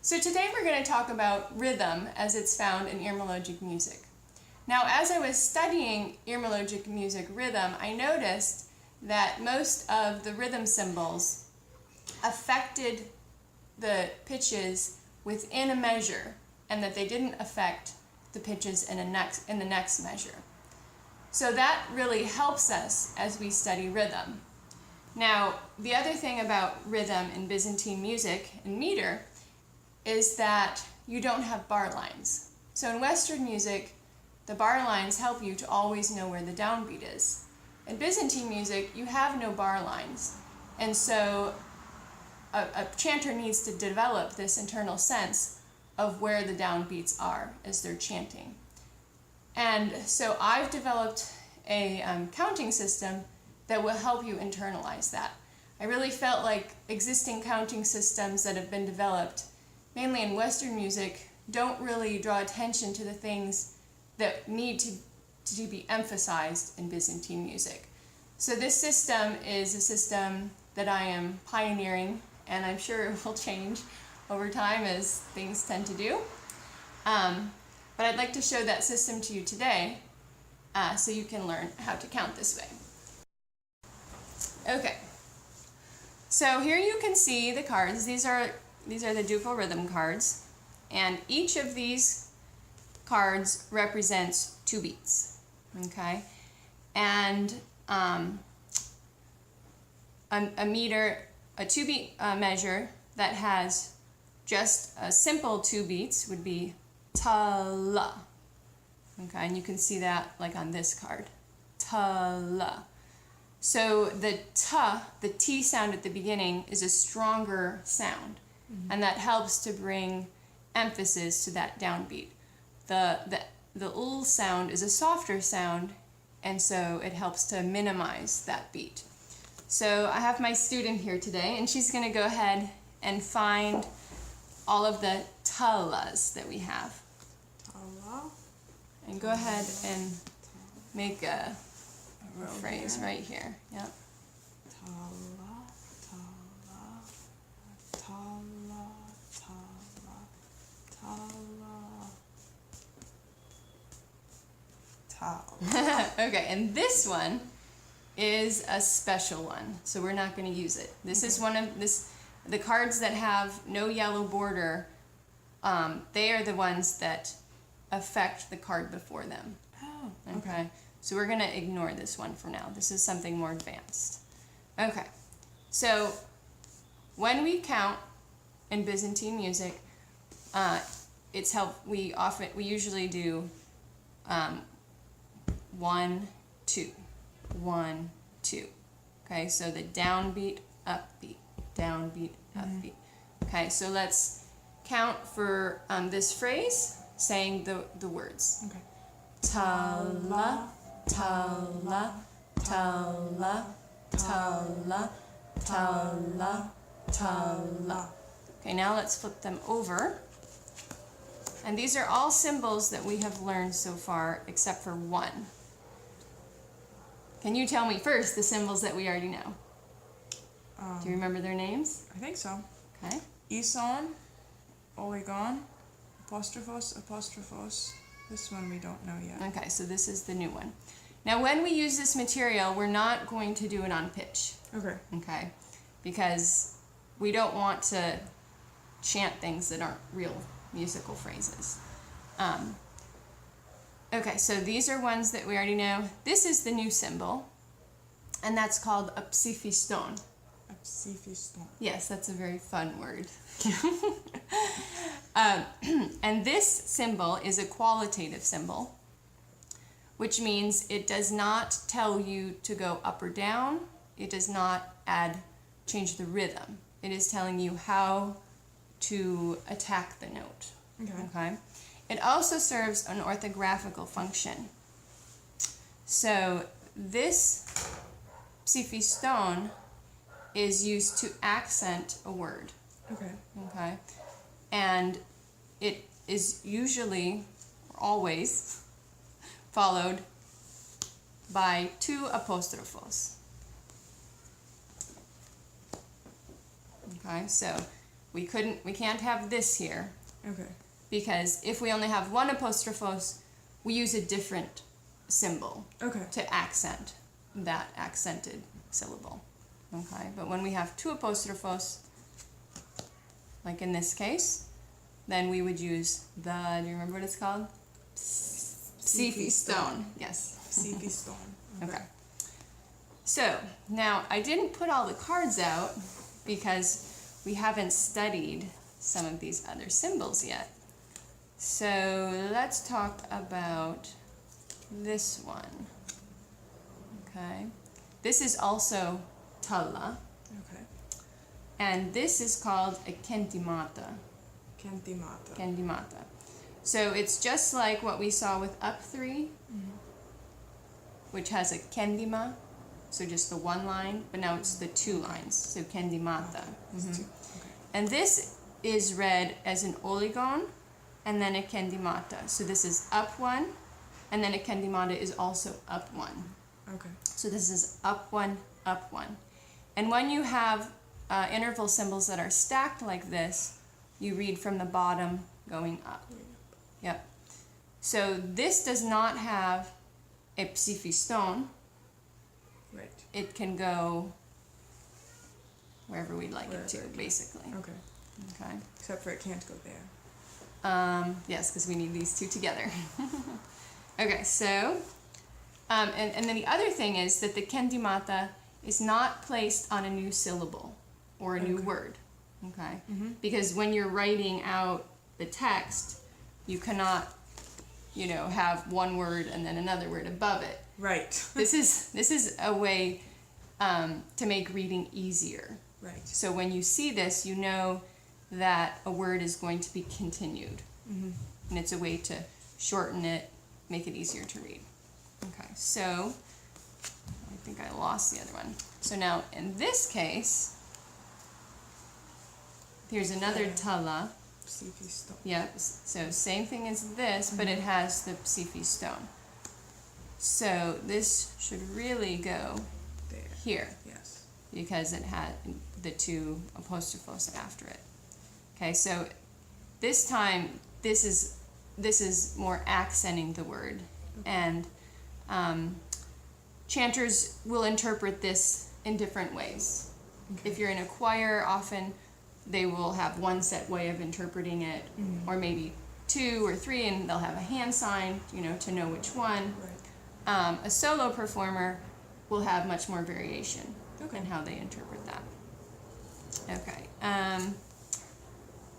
So today we're going to talk about rhythm as it's found in earmologic music. Now, as I was studying earmologic music rhythm, I noticed that most of the rhythm symbols affected the pitches within a measure, and that they didn't affect the pitches in the next measure. So that really helps us as we study rhythm. Now, the other thing about rhythm in Byzantine music and meter is that you don't have bar lines. So in Western music, the bar lines help you to always know where the downbeat is. In Byzantine music, you have no bar lines, and so a chanter needs to develop this internal sense of where the downbeats are as they're chanting. And so I've developed a counting system that will help you internalize that. I really felt like existing counting systems that have been developed, mainly in Western music, don't really draw attention to the things that need to be emphasized in Byzantine music. So this system is a system that I am pioneering, and I'm sure it will change over time as things tend to do. But I'd like to show that system to you today so you can learn how to count this way. Okay, so here you can see the cards. These are the duple rhythm cards, and each of these cards represents 2 beats, okay? And a meter, a 2-beat measure that has just a simple 2 beats would be Tala, okay? And you can see that like on this card, Tala. So the the T sound at the beginning is a stronger sound, and that helps to bring emphasis to that downbeat. The ul sound is a softer sound, and so it helps to minimize that beat. So I have my student here today, and she's going to go ahead and find all of the talas that we have. Tala. And go ahead and make a phrase right here. Yep. Tala, tala, tala, tala, tala. Okay, and this one is a special one, so we're not going to use it. This is one of the cards that have no yellow border. They are the ones that affect the card before them. Oh, Okay, so we're going to ignore this one for now. This is something more advanced. Okay, so when we count in Byzantine music, we usually do 1, 2, 1, 2. Okay, so the downbeat, upbeat, downbeat, upbeat. Okay, so let's count for this phrase, saying the words. Okay. Tala, tala, tala, tala, tala, tala. Okay, now let's flip them over. And these are all symbols that we have learned so far, except for one. Can you tell me first the symbols that we already know? Do you remember their names? I think so. Okay. Ison, oligon, apostrophos. This one we don't know yet. Okay, so this is the new one. Now when we use this material, we're not going to do it on pitch. Okay. Okay, because we don't want to chant things that aren't real musical phrases. Okay, so these are ones that we already know. This is the new symbol, and that's called a psifiston. A psifiston. Yes, that's a very fun word. And this symbol is a qualitative symbol, which means it does not tell you to go up or down. It does not change the rhythm. It is telling you how to attack the note. Okay. It also serves an orthographical function. So this psifiston is used to accent a word. Okay. And it is usually, or always, followed by 2 apostrophos. Okay, so we can't have this here. Okay. Because if we only have one apostrophos, we use a different symbol Okay. to accent that accented syllable. Okay, but when we have two apostrophos, like in this case, then we would use the, do you remember what it's called? Psifiston. Yes. Psifiston. Okay. So, now I didn't put all the cards out because we haven't studied some of these other symbols yet. So, let's talk about this one. Okay. This is also Tala. Okay. And this is called a kentemata. Kentemata. Kentemata. So it's just like what we saw with up 3, which has a kendima, so just the one line, but now it's the 2 lines, so kentemata. Okay. And this is read as an oligon and then a kentemata. So this is up 1, and then a kentemata is also up 1. Okay. So this is up 1, up 1. And when you have interval symbols that are stacked like this, you read from the bottom going up. Yep. So this does not have a psifiston. Right. It can go wherever we'd like Wherever it to, it can. basically. Okay. Okay. Except for it can't go there. Yes, because we need these two together. Okay, so, and then the other thing is that the kentemata is not placed on a new syllable or a new word. Okay. Because when you're writing out the text, you cannot, have one word and then another word above it. Right. This is a way to make reading easier. Right. So when you see this, you know that a word is going to be continued. And it's a way to shorten it, make it easier to read. Okay, so I think I lost the other one. So now in this case, here's another Tala. Psifiston. Yep, so same thing as this, but it has the psifiston. So this should really go There. here Yes. because it had the 2 apostrophos after it. Okay, so this time this is more accenting the word, and chanters will interpret this in different ways. Okay. If you're in a choir, often they will have one set way of interpreting it, or maybe 2 or 3, and they'll have a hand sign, to know which one. Right. A solo performer will have much more variation Okay. in how they interpret that. Okay.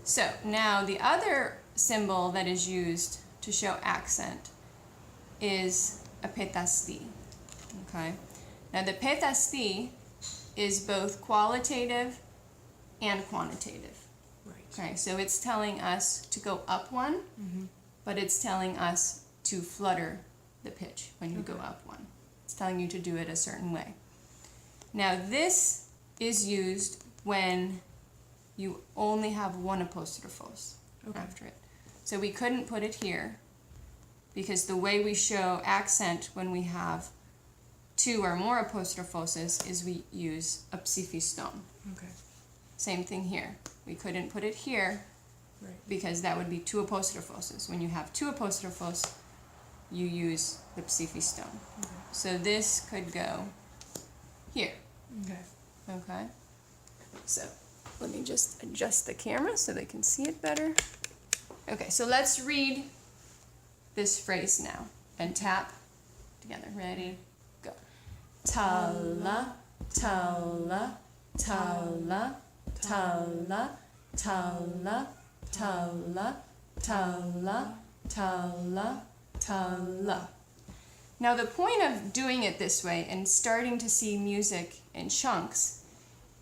So now the other symbol that is used to show accent is a petasthe. Okay. Now the petasthe is both qualitative and quantitative. Right. Okay, so it's telling us to go up 1, but it's telling us to flutter the pitch when you go up 1. It's telling you to do it a certain way. Now this is used when you only have one apostrophos after it. So we couldn't put it here because the way we show accent when we have 2 or more apostrophoses is we use a psifiston. Okay. Same thing here. We couldn't put it here Right. because that would be 2 apostrophoses. When you have 2 apostrophos, you use the psifiston. Okay. So this could go here. Okay. Okay. So let me just adjust the camera so they can see it better. Okay, so let's read this phrase now and tap together. Ready? Go. Tala, tala, tala, tala, tala, tala, tala, tala, tala. Now the point of doing it this way and starting to see music in chunks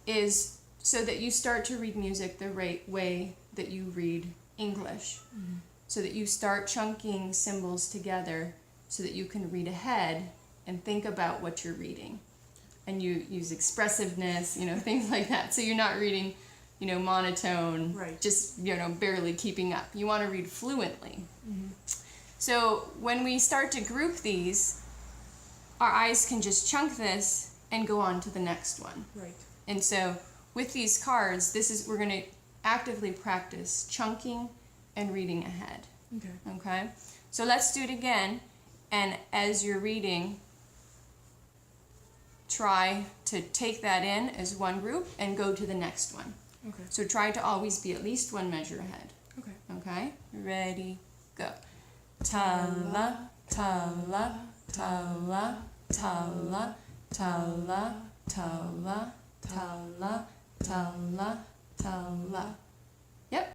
is so that you start to read music the right way that you read English. So that you start chunking symbols together so that you can read ahead and think about what you're reading. And you use expressiveness, things like that. So you're not reading, monotone, Right. just, barely keeping up. You want to read fluently. So when we start to group these, our eyes can just chunk this and go on to the next one. Right. And so with these cards, we're going to actively practice chunking and reading ahead. Okay. Okay? So let's do it again, and as you're reading, try to take that in as one group and go to the next one. Okay. So try to always be at least one measure ahead. Okay. Okay? Ready, go. Tala, tala, tala, tala, tala, tala, tala, tala, tala. Yep.